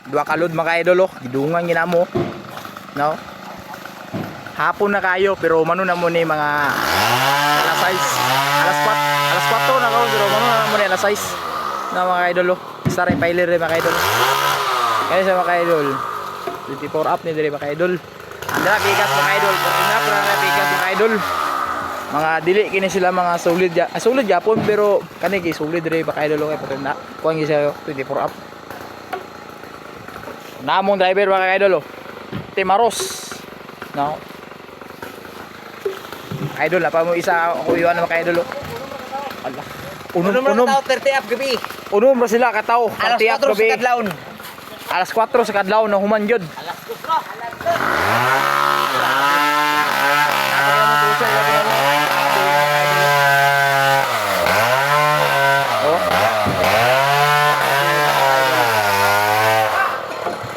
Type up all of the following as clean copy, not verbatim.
Dua kalod mga idol oh. Gidungan ginamo. No? Hapon na kayo pero mano na mo ni mga alas 6. Alas 4 na kayo pero mano na mo ni alas 6. Na mga idol oh. Isa rin pailer rin mga idol. Kaya sa mga idol 24 up ni dire mga idol. Andra pikas mga idol. Pagkina pra na pikas mga idol. Mga dili kini sila mga solid solid Japon pero kani gi solid dire mga idol kay patenda. Kuan gi siya 24 up. Namong driver mga idol oh. Timaros. No. Idol na pa mo isa ako yuan mga idol oh. Allah. Unom 30 up gabi. Unom ra sila kataw. Alas 4 sa kadlawon. Alas 4 sa kadlaw na human jud. Alas 4.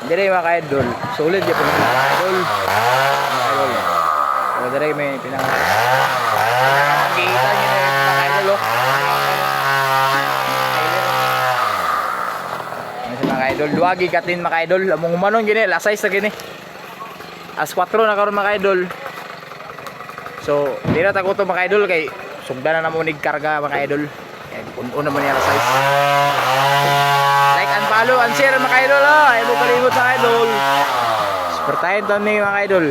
Dire mga idol, solid ya pun mga idol. Idol. Kalau dire may pinang kita niyo mga idol. Mga idol, duagi katin mga idol. Among humanon gini, alas 6 na gini. Alas 4 na karon mga idol. So, di na tako to mga idol kay sugdan na namo nig karga mga idol. Puno naman niya alas 6. Like and follow and share mga idol. Ay mo kalimot mga idol. Supportahin to ni mga idol.